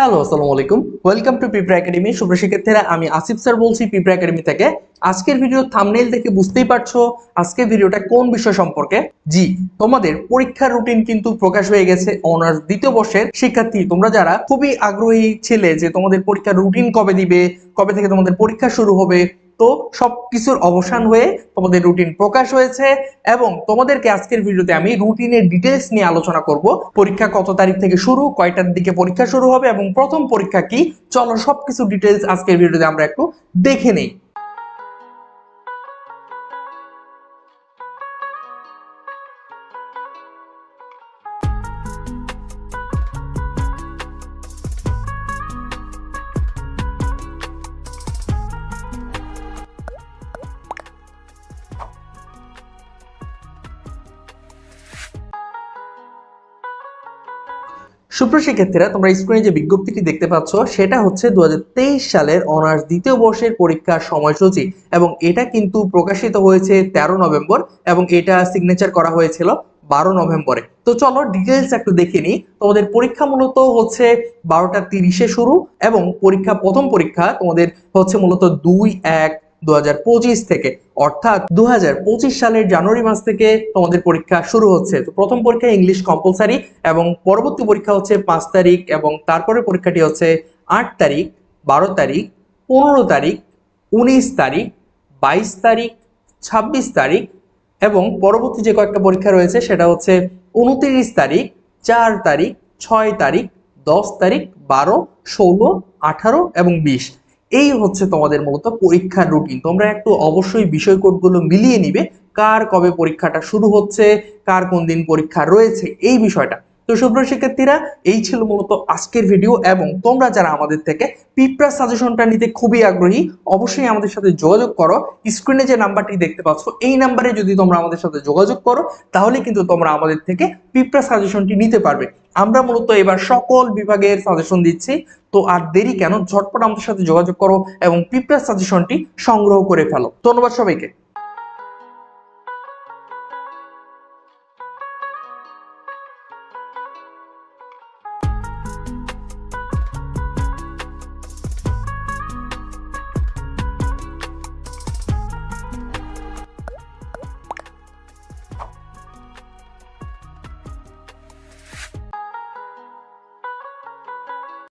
Hello, আসসালামু আলাইকুম। Welcome to পিঁপড়া একাডেমি। শুভ শিক্ষার্থীরা, আমি আসিফ স্যার বলছি পিঁপড়া একাডেমি থেকে। আজকের ভিডিও থাম্বনেইল দেখে বুঝতেই পারছো আজকের ভিডিওটা কোন বিষয় সম্পর্কে। জি, তোমাদের পরীক্ষার রুটিন কিন্তু প্রকাশ হয়ে গেছে। অনার্স দ্বিতীয় বর্ষের শিক্ষার্থী তোমরা যারা খুবই আগ্রহী ছিলে যে তোমাদের পরীক্ষার রুটিন কবে দিবে, কবে থেকে তোমাদের পরীক্ষা শুরু হবে, তো সবকিছুর অবসান হয়ে তোমাদের রুটিন প্রকাশ হয়েছে এবং তোমাদেরকে আজকের ভিডিওতে আমি রুটিনের ডিটেইলস নিয়ে আলোচনা করব। পরীক্ষা কত তারিখ থেকে শুরু, কয়টার দিকে পরীক্ষা শুরু হবে এবং প্রথম পরীক্ষা কি, চলো সবকিছু ডিটেইলস আজকের ভিডিওতে আমরা একটু দেখে নেই। সুপ্রিয় শিক্ষার্থীরা, তোমরা স্ক্রিনে যে বিজ্ঞপ্তিটি দেখতে পাচ্ছ সেটা হচ্ছে 2023 সালের অনার্স দ্বিতীয় বর্ষের পরীক্ষার সময়সূচি এবং এটা কিন্তু প্রকাশিত হয়েছে 13 নভেম্বর এবং এটা সিগনেচার করা হয়েছিল 12 নভেম্বরে। তো চলো ডিটেইলস একটু দেখে নিই। তোমাদের পরীক্ষা মূলত হচ্ছে 12টা 30-এ শুরু এবং প্রথম পরীক্ষা তোমাদের হচ্ছে মূলত 2/1/2025 থেকে, অর্থাৎ 2025 সালের জানুয়ারি মাস থেকে তোমাদের পরীক্ষা শুরু হচ্ছে। তো প্রথম পরীক্ষা ইংলিশ কম্পালসারি এবং পরবর্তী পরীক্ষা হচ্ছে 5 তারিখ এবং তারপরে পরীক্ষাটি হচ্ছে 8 তারিখ, 12 তারিখ, 15 তারিখ, 19 তারিখ, 22 তারিখ, 26 তারিখ এবং পরবর্তী যে কয়েকটা পরীক্ষা রয়েছে সেটা হচ্ছে 29 তারিখ, 4 তারিখ, 6 তারিখ, 10 তারিখ, 12, 16, 18 এবং 20। এই হচ্ছে তোমাদের মূলত পরীক্ষার রুটিন। তোমরা একটু অবশ্যই বিষয় কোডগুলো মিলিয়ে নিবে, কার কবে পরীক্ষাটা শুরু হচ্ছে, কার কোন দিন পরীক্ষা রয়েছে, এই বিষয়টা। তো সুপ্রিয় শিক্ষার্থীরা, এই ছিল মূলত আজকের ভিডিও এবং তোমরা যারা আমাদের থেকে পিঁপড়া সাজেশনটা নিতে খুবই আগ্রহী, অবশ্যই আমাদের সাথে যোগাযোগ করো। স্ক্রিনে যে নাম্বারটি দেখতে পাচ্ছ এই নাম্বারে যদি তোমরা আমাদের সাথে যোগাযোগ করো তাহলে কিন্তু তোমরা আমাদের থেকে পিঁপড়া সাজেশনটি নিতে পারবে। আমরা মূলত এবার সকল বিভাগের সাজেশন দিচ্ছি। তো আর দেরি কেন, ঝটপট আমাদের সাথে যোগাযোগ করো এবং পিঁপড়া সাজেশনটি সংগ্রহ করে ফেলো। ধন্যবাদ সবাইকে।